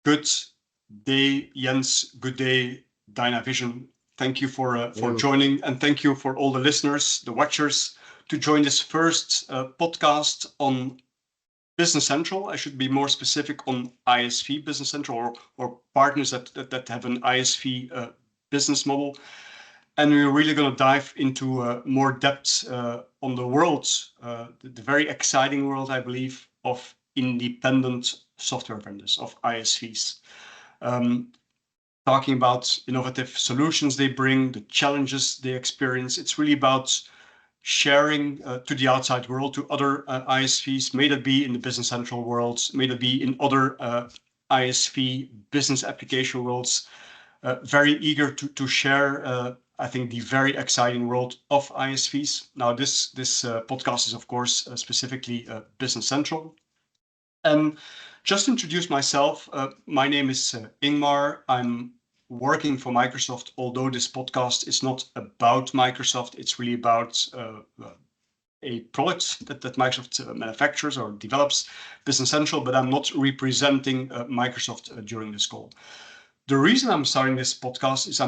Good day, Jens. Good day, Dynavision. Thank you for joining, and thank you for all the listeners, the watchers, to join this first podcast on Business Central. I should be more specific on ISV Business Central, or partners that have an ISV business model. And we're really going to dive into more depth on the world, the very exciting world, I believe, of independent software vendors, of ISVs. Talking about innovative solutions they bring, the challenges they experience. It's really about sharing to the outside world, to other ISVs, may that be in the Business Central world, may that be in other ISV business application worlds. Very eager to share, I think, the very exciting world of ISVs. Now, this podcast is, of course, specifically Business Central. And just to introduce myself, my name is Ingmar. I'm working for Microsoft, although this podcast is not about Microsoft. It's really about a product that Microsoft manufactures or develops, Business Central, but I'm not representing Microsoft during this call. The reason I'm starting this podcast is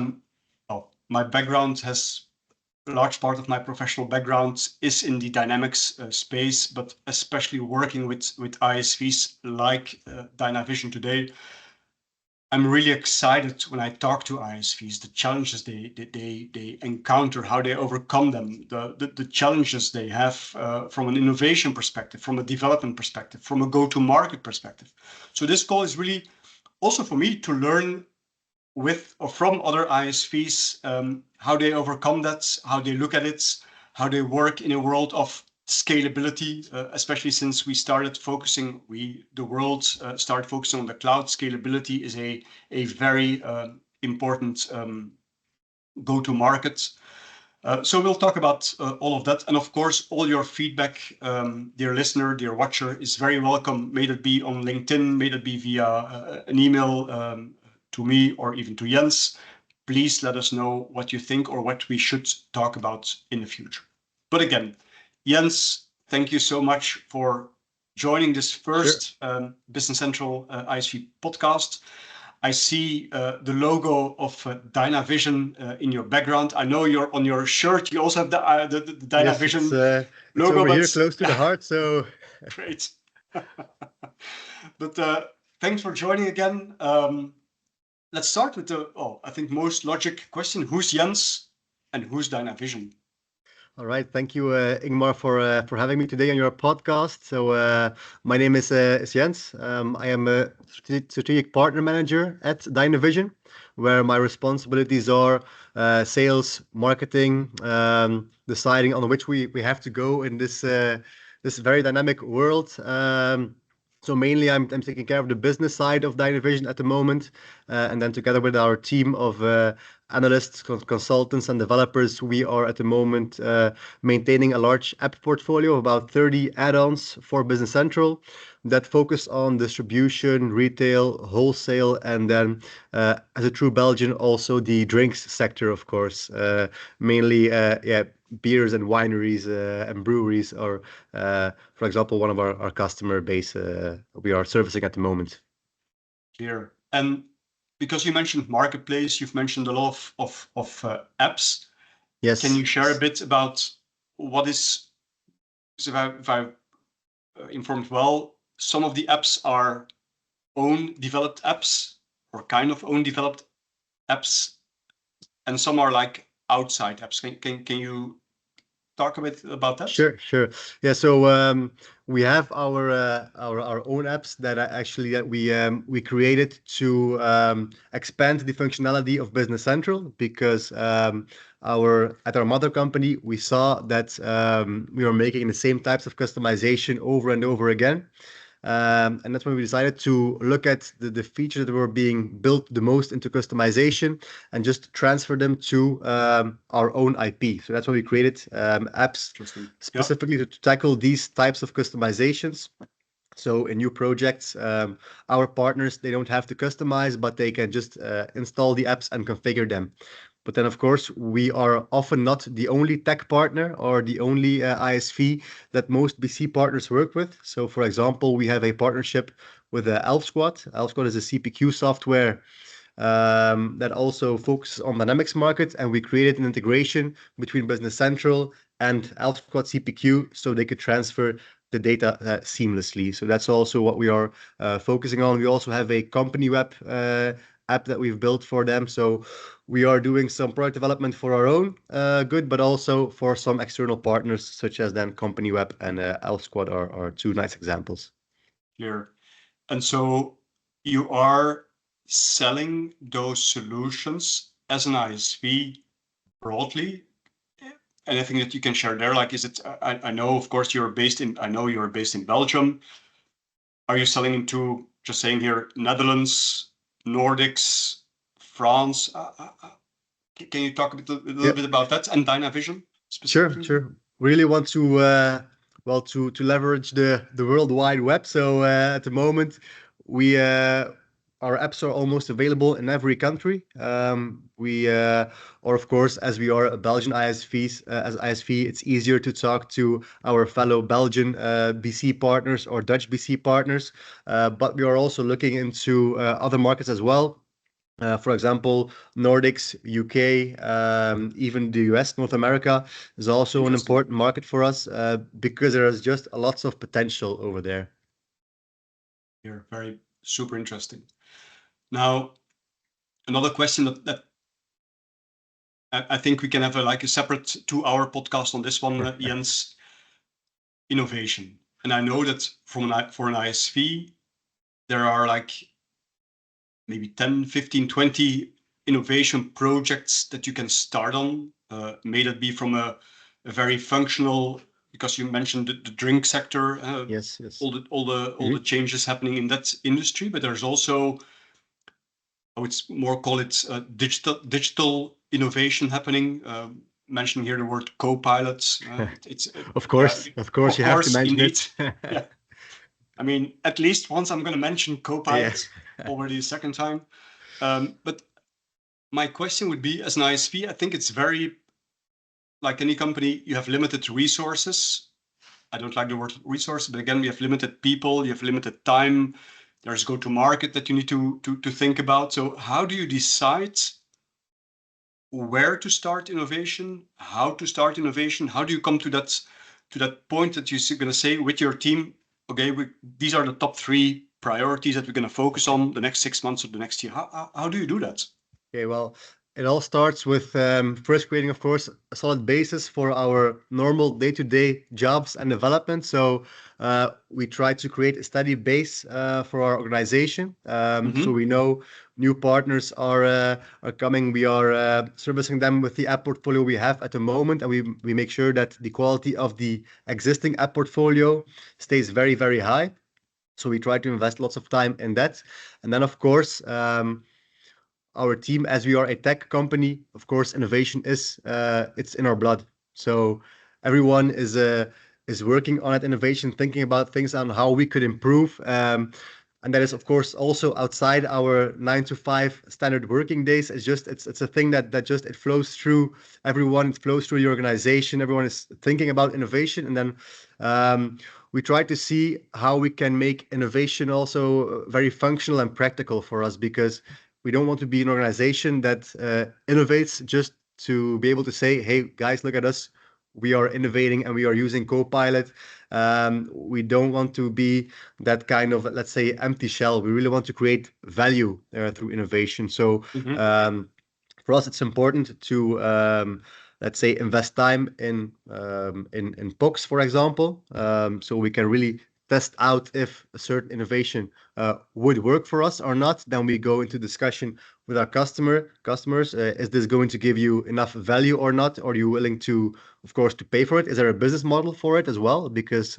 my background has a large part of my professional background is in the dynamics space, but especially working with ISVs like Dynavision today. I'm really excited when I talk to ISVs, the challenges they encounter, how they overcome them, the challenges they have from an innovation perspective, from a development perspective, from a go-to-market perspective. So this call is really also for me to learn with or from other ISVs, how they overcome that, how they look at it, how they work in a world of scalability, especially since we started focusing, the world started focusing on the cloud. Scalability is a very important go-to-market. So we'll talk about all of that. And of course, all your feedback, dear listener, dear watcher, is very welcome. May that be on LinkedIn, may that be via an email to me or even to Jens. Please let us know what you think or what we should talk about in the future. But again, Jens, thank you so much for joining this first Business Central ISV podcast. I see the logo of Dynavision in your background. I know you're on your shirt. You also have the Dynavision logo. It's over here, close to the heart. So great. But thanks for joining again. Let's start with I think most logic question. Who's Jens and who's Dynavision? All right, thank you, Ingmar, for having me today on your podcast. So my name is Jens. I am a strategic partner manager at Dynavision, where my responsibilities are sales, marketing, deciding on which we have to go in this very dynamic world. So mainly I'm taking care of the business side of Dynavision at the moment. And then together with our team of analysts, consultants, and developers, we are at the moment maintaining a large app portfolio of about 30 add-ons for Business Central that focus on distribution, retail, wholesale, and then as a true Belgian, also the drinks sector, of course, mainly beers and wineries and breweries are, for example, one of our customer base we are servicing at the moment. Clear. And because you mentioned marketplace, you've mentioned a lot of apps. Yes. Can you share a bit about what is, if I informed well, some of the apps are own developed apps or kind of own developed apps, and some are like outside apps. Can you talk a bit about that? Sure. Yeah. So we have our own apps that are actually that we created to expand the functionality of Business Central because at our mother company we saw that we were making the same types of customization over and over again. And that's when we decided to look at the features that were being built the most into customization and just transfer them to our own IP. So that's why we created apps specifically to tackle these types of customizations. So in new projects, our partners, they don't have to customize, but they can just install the apps and configure them. But then, of course, we are often not the only tech partner or the only ISV that most BC partners work with. So, for example, we have a partnership with Elf Squad. Elf Squad is a CPQ software that also focuses on dynamics markets, and we created an integration between Business Central and Elf Squad CPQ so they could transfer the data seamlessly. So that's also what we are focusing on. We also have a company web app that we've built for them. So we are doing some product development for our own good, but also for some external partners, such as then Company Web and Elf Squad are two nice examples. Clear. And so you are selling those solutions as an ISV broadly. Anything that you can share there? Like, is it? I know, of course, you're based in. I know you're based in Belgium. Are you selling into, just saying here, Netherlands, Nordics, France? Can you talk a little bit about that and Dynavision specifically? Sure. Really want to to leverage the World Wide Web. So at the moment, we our apps are almost available in every country. Or of course, as we are a Belgian ISVs, as ISV, it's easier to talk to our fellow Belgian BC partners or Dutch BC partners. But we are also looking into other markets as well. For example, Nordics, UK, even the US, North America is also an important market for us because there is just lots of potential over there. You're very super interesting. Now, another question that I think we can have a separate 2-hour podcast on this one, Jens. Innovation. And I know that for an ISV, there are like maybe 10, 15, 20 innovation projects that you can start on. May that be from a very functional, because you mentioned the drink sector. Yes. All the changes happening in that industry, but there's also, I would more call it digital innovation happening. Mentioning here the word co-pilots. Of course, you have to mention indeed. it. Yeah. I mean, at least once I'm going to mention co-pilots, already the second time. But my question would be, as an ISV, I think it's very, like any company, you have limited resources. I don't like the word resource, but again, we have limited people, you have limited time. There's go-to-market that you need to think about. So how do you decide where to start innovation, how to start innovation? How do you come to that point that you're going to say with your team, okay, these are the top 3 priorities that we're going to focus on the next 6 months or the next year? How do you do that? Okay, well, it all starts with first creating, of course, a solid basis for our normal day-to-day jobs and development. So we try to create a steady base for our organization. So we know new partners are coming. We are servicing them with the app portfolio we have at the moment, and we make sure that the quality of the existing app portfolio stays very, very high. So we try to invest lots of time in that. And then, of course, our team, as we are a tech company, of course, innovation is it's in our blood. So everyone is working on that innovation, thinking about things on how we could improve. And that is, of course, also outside our 9 to 5 standard working days. It's a thing that just it flows through everyone. It flows through the organization. Everyone is thinking about innovation, and then we try to see how we can make innovation also very functional and practical for us, because we don't want to be an organization that innovates just to be able to say, hey, guys, look at us. We are innovating and we are using Copilot. We don't want to be that kind of, let's say, empty shell. We really want to create value through innovation. So for us, it's important to, let's say, invest time in POCs, for example, so we can really test out if a certain innovation would work for us or not. Then we go into discussion with our customers. Is this going to give you enough value or not? Are you willing to, of course, to pay for it? Is there a business model for it as well? Because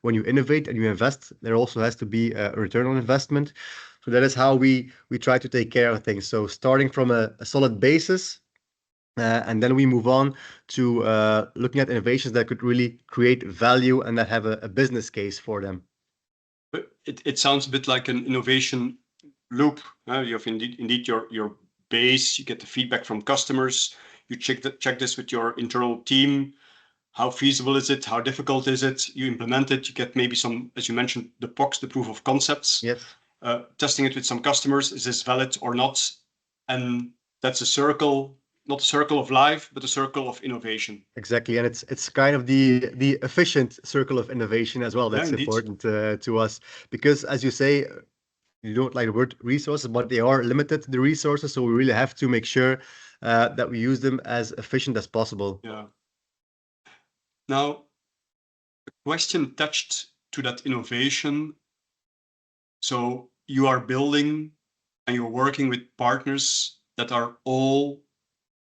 when you innovate and you invest, there also has to be a return on investment. So that is how we try to take care of things. So starting from a solid basis, and then we move on to looking at innovations that could really create value and that have a business case for them. But it sounds a bit like an innovation loop. You have indeed your base. You get the feedback from customers. You check this with your internal team. how feasible is it? How difficult is it? You implement it, you get maybe some, as you mentioned, the POCs, the proof of concepts. Yes. Testing it with some customers. Is this valid or not? And that's a circle, not a circle of life, but a circle of innovation. Exactly, and it's kind of the efficient circle of innovation as well. That's important to us because, as you say, you don't like the word resources, but they are limited, the resources. So we really have to make sure that we use them as efficient as possible. Yeah. Now, a question attached to that innovation. So you are building and you're working with partners that are all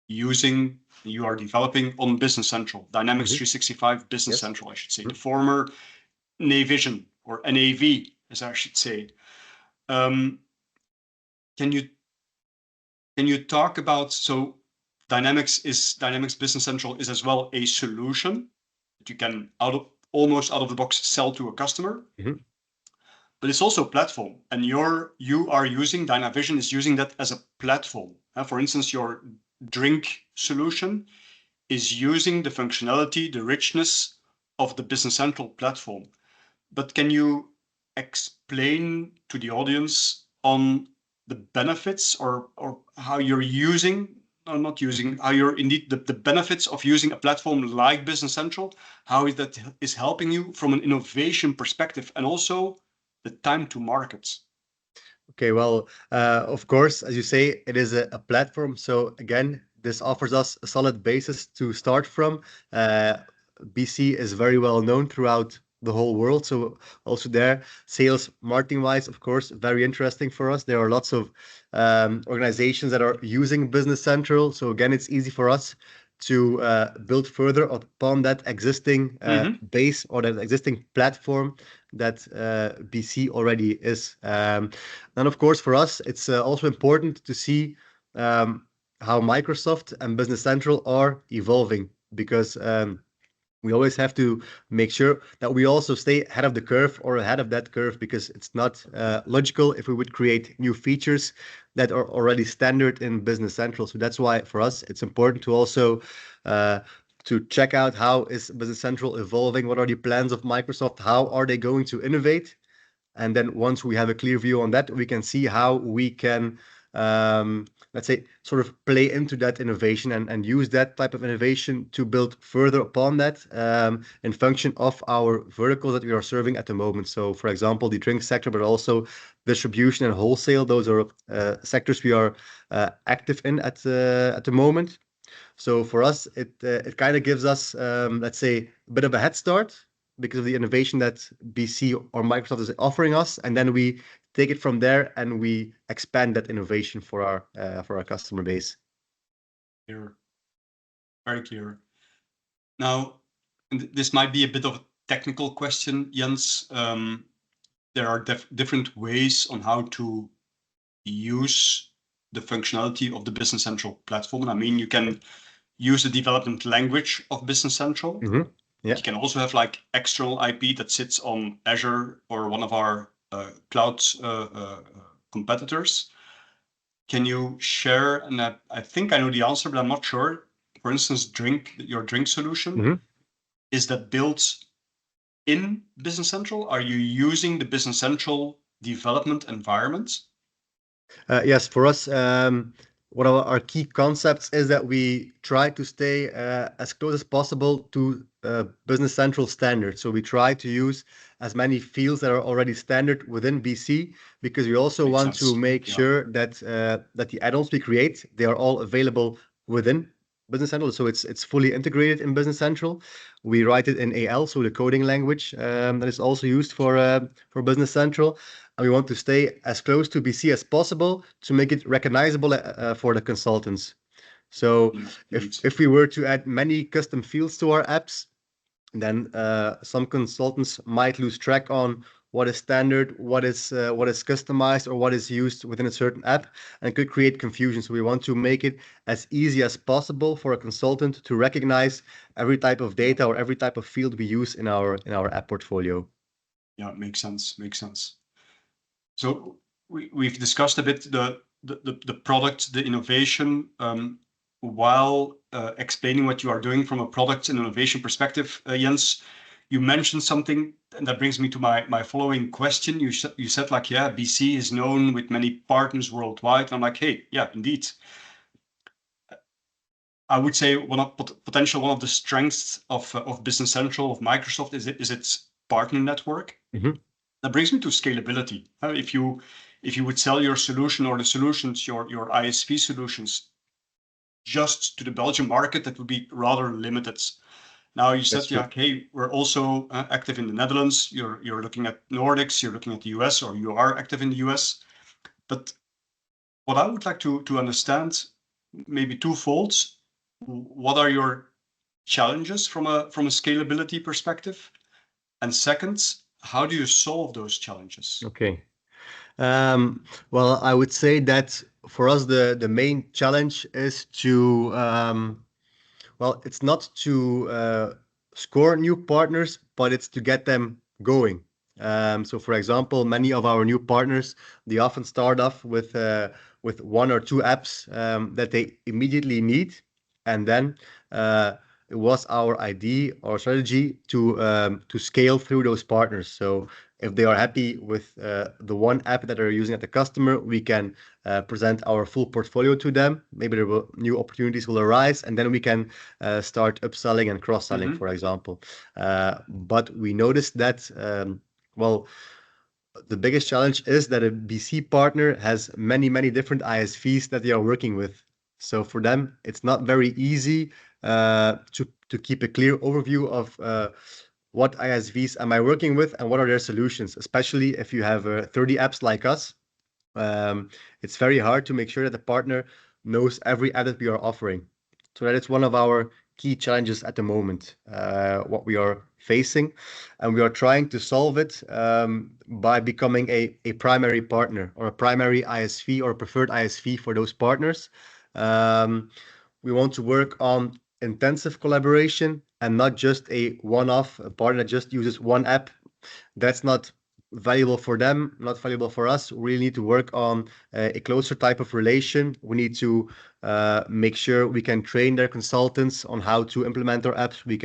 using, you are developing on Business Central, Dynamics 365 Business Central, I should say, the former Navision or NAV, as I should say. Can you talk about, so Dynamics Business Central is as well a solution that you can almost out of the box sell to a customer. But it's also a platform, and you are using, Dynavision is using that as a platform. For instance, your drink solution is using the functionality, the richness of the Business Central platform. But can you explain to the audience on the benefits or how you're using, or not using, how you're indeed the benefits of using a platform like Business Central, how that is helping you from an innovation perspective, and also the time to market? Okay, well, of course, as you say, it is a platform. So again, this offers us a solid basis to start from. BC is very well known throughout the whole world. So also there, sales, marketing wise, of course, very interesting for us. There are lots of organizations that are using Business Central. So again, it's easy for us to build further upon that existing base or that existing platform that BC already is. And of course, for us, it's also important to see how Microsoft and Business Central are evolving, because we always have to make sure that we also stay ahead of the curve or ahead of that curve, because it's not logical if we would create new features that are already standard in Business Central. So that's why for us, it's important to also to check out how is Business Central evolving, what are the plans of Microsoft, how are they going to innovate? And then once we have a clear view on that, we can see how we can, let's say, sort of play into that innovation and use that type of innovation to build further upon that in function of our verticals that we are serving at the moment. So, for example, the drink sector, but also distribution and wholesale. Those are sectors we are active in at the moment. So for us, it kind of gives us, let's say, a bit of a head start because of the innovation that BC or Microsoft is offering us, and then we take it from there and we expand that innovation for our customer base. Clear. Very clear. Now, this might be a bit of a technical question, Jens. There are different ways on how to use the functionality of the Business Central platform. And I mean, you can use the development language of Business Central. Yeah. You can also have like external IP that sits on Azure or one of our cloud competitors. Can you share, and I think I know the answer, but I'm not sure. For instance, your drink solution, is that built in Business Central? Are you using the Business Central development environment? Yes, for us, one of our key concepts is that we try to stay as close as possible to Business Central standards. So we try to use as many fields that are already standard within BC, because we also want to make sure that that the add-ons we create, they are all available within Business Central. So it's fully integrated in Business Central. We write it in AL, so the coding language that is also used for Business Central. And we want to stay as close to BC as possible to make it recognizable for the consultants. So if we were to add many custom fields to our apps, then some consultants might lose track on what is standard, what is customized, or what is used within a certain app, and it could create confusion. So we want to make it as easy as possible for a consultant to recognize every type of data or every type of field we use in our app portfolio. Yeah, makes sense. Makes sense. So we've discussed a bit the product, the innovation. While explaining what you are doing from a product and innovation perspective, Jens, you mentioned something, and that brings me to my following question. You said like, yeah, BC is known with many partners worldwide. And I'm like, hey, yeah, indeed. I would say one of the strengths of Business Central, of Microsoft, is its partner network. That brings me to scalability. If you would sell your solution or the solutions, your ISV solutions, just to the Belgian market, that would be rather limited. Now you said, yeah, okay, we're also active in the Netherlands. You're looking at Nordics, you're looking at the US, or you are active in the US. But what I would like to understand, maybe twofold, what are your challenges from a scalability perspective? And second, how do you solve those challenges? Okay. Well, I would say that for us, the main challenge is to, well, it's not to score new partners, but it's to get them going. So, for example, many of our new partners, they often start off with one or two apps that they immediately need, and then it was our idea or strategy to scale through those partners. So if they are happy with the one app that they're using at the customer, we can present our full portfolio to them. Maybe new opportunities will arise, and then we can start upselling and cross-selling, for example. But we noticed that, well, the biggest challenge is that a BC partner has many, many different ISVs that they are working with. So for them, it's not very easy to keep a clear overview of what ISVs am I working with and what are their solutions, especially if you have 30 apps like us. It's very hard to make sure that the partner knows every app that we are offering. So that is one of our key challenges at the moment, what we are facing, and we are trying to solve it by becoming a primary partner or a primary ISV or a preferred ISV for those partners. We want to work on intensive collaboration and not just a one-off partner that just uses one app. That's not valuable for them, not valuable for us. We really need to work on a closer type of relation. We need to make sure we can train their consultants on how to implement our apps. We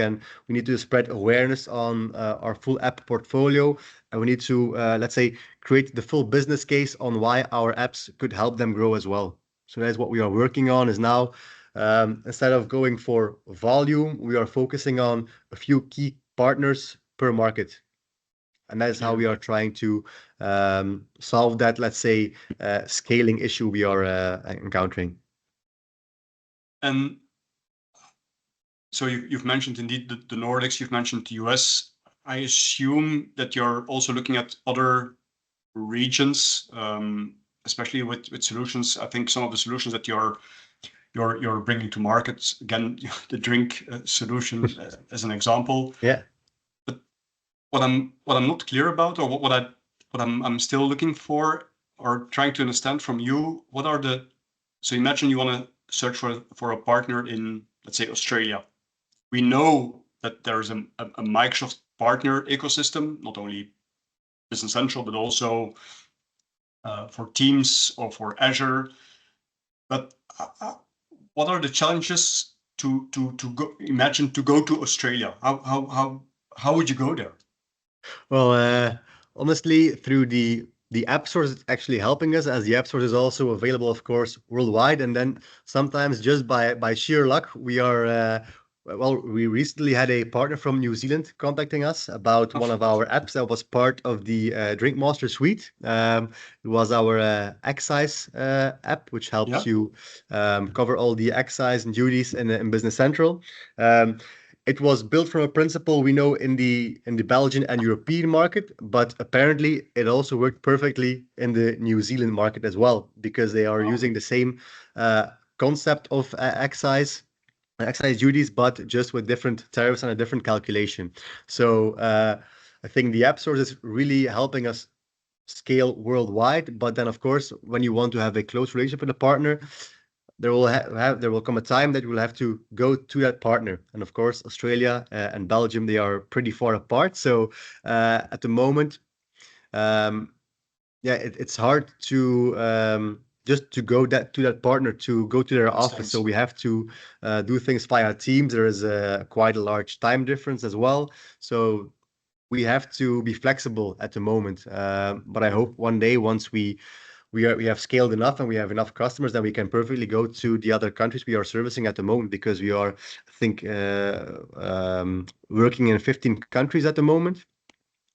need to spread awareness on our full app portfolio, and we need to let's say create the full business case on why our apps could help them grow as well. So that is what we are working on. Is now instead of going for volume, we are focusing on a few key partners per market. And that is how we are trying to solve that, let's say, scaling issue we are encountering. And so you've mentioned indeed the Nordics, you've mentioned the US. I assume that you're also looking at other regions, especially with solutions. I think some of the solutions that you're bringing to market, again, the drink solution as an example. Yeah. What I'm not clear about, or what I'm still looking for or trying to understand from you, so imagine you want to search for a partner in, let's say, Australia. We know that there's a Microsoft partner ecosystem, not only Business Central, but also for Teams or for Azure. But what are the challenges to go to Australia? How would you go there? Well, honestly, through the app source, it's actually helping us, as the app source is also available, of course, worldwide. And then sometimes just by sheer luck, we are well, we recently had a partner from New Zealand contacting us about one of our apps that was part of the Drink Master suite. It was our excise app, which helps you cover all the excise and duties in Business Central. It was built from a principle we know in the Belgian and European market, but apparently it also worked perfectly in the New Zealand market as well, because they are using the same concept of excise duties, but just with different tariffs and a different calculation. So I think the app source is really helping us scale worldwide. But then, of course, when you want to have a close relationship with a partner, there will come a time that you will have to go to that partner. And of course, Australia and Belgium, they are pretty far apart. So at the moment, yeah, it's hard to just to go to that partner to go to their office. So we have to do things via Teams. There is quite a large time difference as well. So we have to be flexible at the moment. But I hope one day, once we have scaled enough and we have enough customers, then we can perfectly go to the other countries we are servicing at the moment, because we are, I think, working in 15 countries at the moment.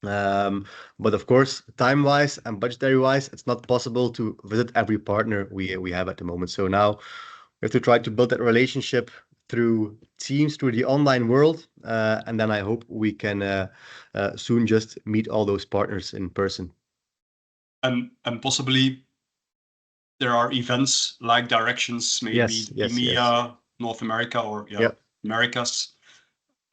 But of course, time-wise and budgetary-wise, it's not possible to visit every partner we have at the moment. So now we have to try to build that relationship through Teams, through the online world, and then I hope we can soon just meet all those partners in person. And possibly there are events like Directions, maybe Yes, EMEA, North America, or Americas,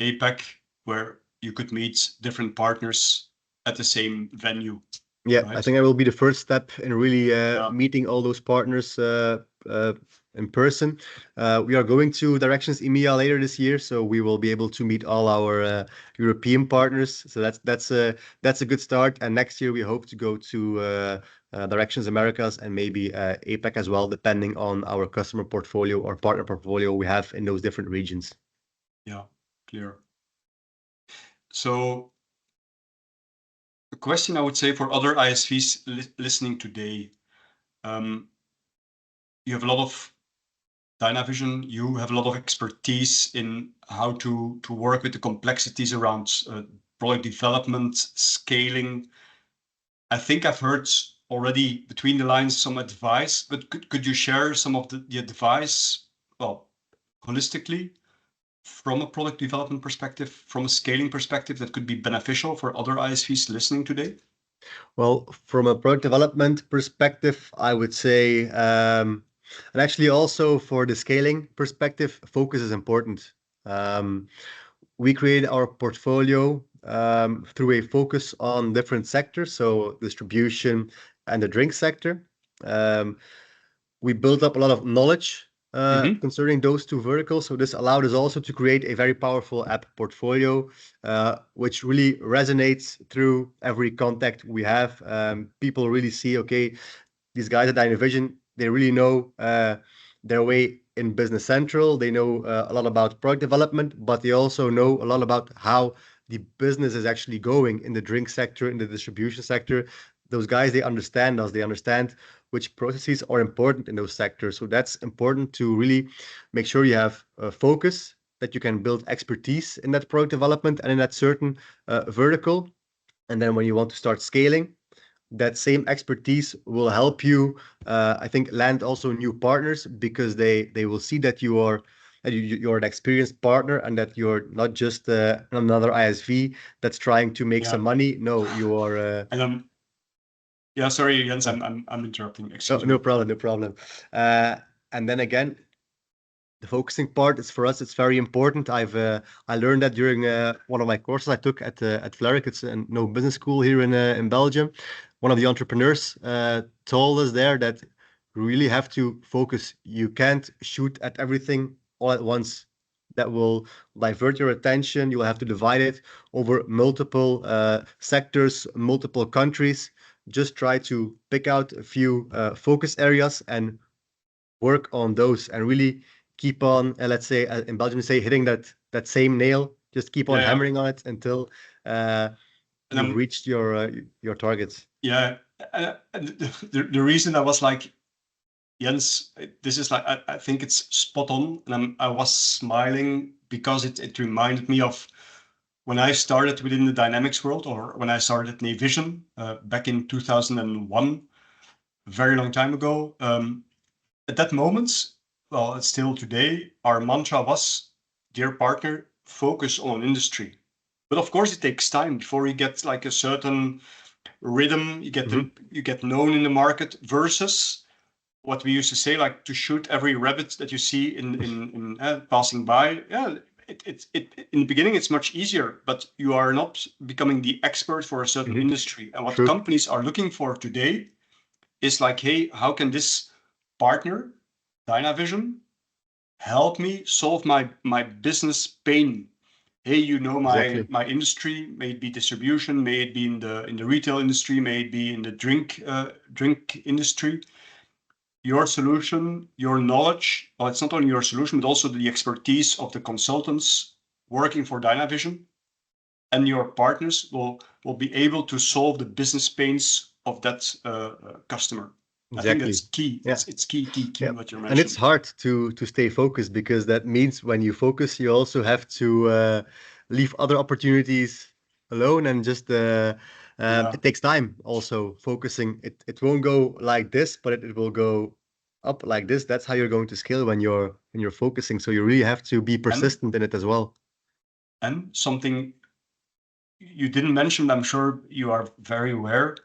APAC, where you could meet different partners at the same venue. Yeah, right? I think that will be the first step in really meeting all those partners in person. We are going to Directions EMEA later this year, so we will be able to meet all our European partners. So that's a good start. And next year we hope to go to Directions Americas and maybe APAC as well, depending on our customer portfolio or partner portfolio we have in those different regions. Yeah, clear. So a question I would say for other ISVs listening today, you have a lot of Dynavision, you have a lot of expertise in how to work with the complexities around product development, scaling. I think I've heard already between the lines some advice, but could you share some of the advice, well, holistically, from a product development perspective, from a scaling perspective, that could be beneficial for other ISVs listening today? Well, from a product development perspective, I would say, and actually also for the scaling perspective, focus is important. We create our portfolio through a focus on different sectors, so distribution and the drink sector. We built up a lot of knowledge concerning those two verticals. So this allowed us also to create a very powerful app portfolio, which really resonates through every contact we have. People really see, okay, these guys at Dynavision, they really know their way in Business Central. They know a lot about product development, but they also know a lot about how the business is actually going in the drink sector, in the distribution sector. Those guys, they understand us. They understand which processes are important in those sectors. So that's important to really make sure you have a focus, that you can build expertise in that product development and in that certain vertical. And then when you want to start scaling, that same expertise will help you, I think, land also new partners, because they will see that you're an experienced partner and that you're not just another ISV that's trying to make some money. No, you are. Yeah, sorry, Jens, I'm interrupting. Excuse me. No problem, no problem. And then again, the focusing part is, for us, it's very important. I learned that during one of my courses I took at Vlerick. It's a business school here in Belgium. One of the entrepreneurs told us there that you really have to focus. You can't shoot at everything all at once. That will divert your attention. You will have to divide it over multiple sectors, multiple countries. Just try to pick out a few focus areas and work on those, and really keep on, let's say, in Belgium, we say, hitting that same nail. Just keep on hammering on it until you've reached your targets. Yeah, the reason I was like, Jens, this is like, I think it's spot on, and I was smiling because it reminded me of when I started within the Dynamics world, or when I started at Navision back in 2001, a very long time ago. At that moment, well, it's still today, our mantra was, dear partner, focus on industry. But of course, it takes time before you get like a certain rhythm, you get known in the market, versus what we used to say, like, to shoot every rabbit that you see in passing by. Yeah, it in the beginning it's much easier, but you are not becoming the expert for a certain industry. And what companies are looking for today is like, hey, how can this partner, Dynavision, help me solve my business pain? Hey, you know, my industry, may it be distribution, may it be in the retail industry, may it be in the drink industry. your solution, your knowledge, well, it's not only your solution, but also the expertise of the consultants working for Dynavision, and your partners will be able to solve the business pains of that customer. Exactly. I think that's key. Yeah. It's key Yeah. what you're mentioning. And it's hard to stay focused, because that means when you focus, you also have to leave other opportunities alone, and just it takes time also focusing. It won't go like this, but it will go up like this. That's how you're going to scale when you're focusing. So you really have to be persistent in it as well. And something you didn't mention, I'm sure you are very aware,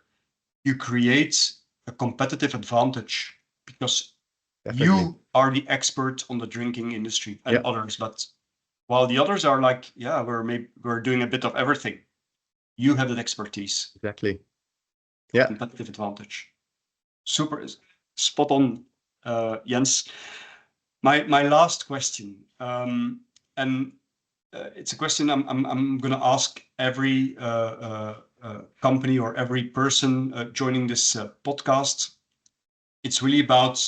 you create a competitive advantage, because Definitely. you are the expert on the drinking industry and others, but while the others are like, yeah, we're doing a bit of everything, you have that expertise. Exactly. Yeah. Competitive advantage. Super, spot on, Jens. My last question, and it's a question I'm going to ask every company or every person joining this podcast. It's really about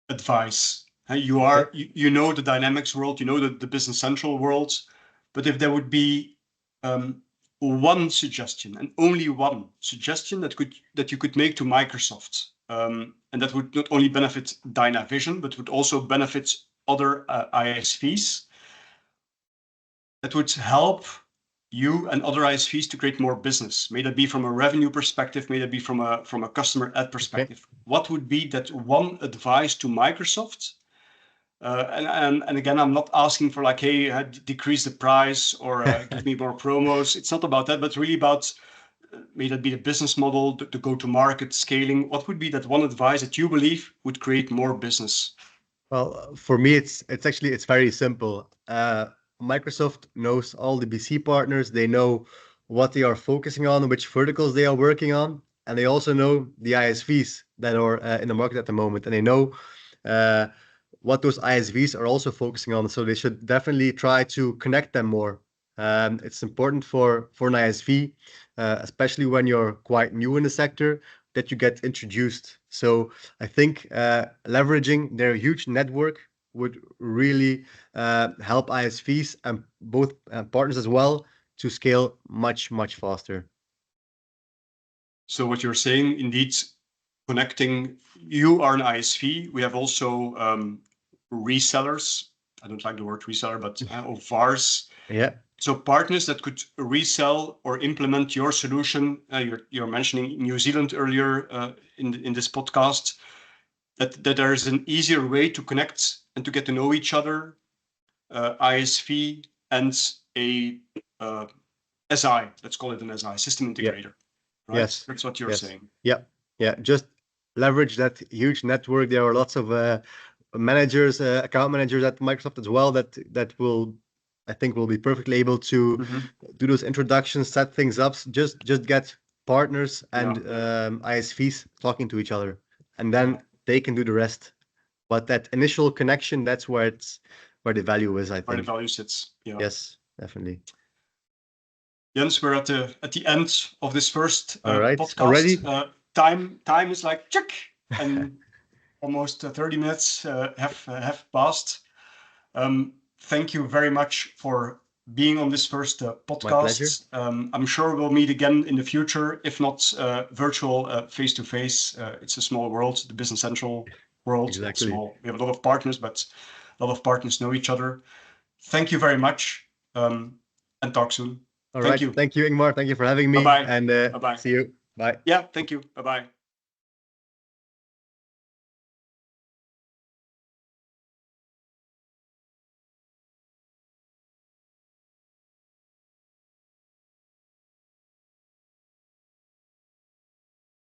advice. You know the Dynamics world, you know the Business Central world, but if there would be one suggestion, and only one suggestion that you could make to Microsoft, and that would not only benefit Dynavision, but would also benefit other ISVs, that would help you and other ISVs to create more business. May that be from a revenue perspective, may that be from a customer ad perspective. What would be that one advice to Microsoft? And again, I'm not asking for like, hey, decrease the price or give me more promos. It's not about that, but really about may that be the business model, the go-to-market scaling. What would be that one advice that you believe would create more business? Well, for me, it's very simple. Microsoft knows all the BC partners. They know what they are focusing on, which verticals they are working on, and they also know the ISVs that are in the market at the moment, and they know what those ISVs are also focusing on. So they should definitely try to connect them more. It's important for an ISV, especially when you're quite new in the sector, that you get introduced. So I think leveraging their huge network would really help ISVs and both partners as well to scale much, much faster. So what you're saying, indeed, connecting, you are an ISV. We have also resellers. I don't like the word reseller, but or VARs. Yeah. So partners that could resell or implement your solution. You're mentioning New Zealand earlier in this podcast. That there is an easier way to connect and to get to know each other, ISV and a SI. Let's call it an SI, system integrator. Right? Yes, that's what you're saying. Yeah. Just leverage that huge network. There are lots of managers, account managers at Microsoft as well that will, I think, will be perfectly able to do those introductions, set things up. Just get partners and ISVs talking to each other, and then they can do the rest. But that initial connection, that's where the value is, I think. Where the value sits. Yeah. Yes, definitely. Jens, we're at the end of this first podcast. Already? Time is like check, and almost 30 minutes have passed. Thank you very much for being on this first podcast. My pleasure. I'm sure we'll meet again in the future, if not virtual, face-to-face. It's a small world, the Business Central world. Exactly. Small. We have a lot of partners, but a lot of partners know each other. Thank you very much, and talk soon. All right. Thank you, Ingmar. Thank you for having me. Bye-bye. And Bye-bye. See you. Bye. Yeah, thank you. Bye-bye.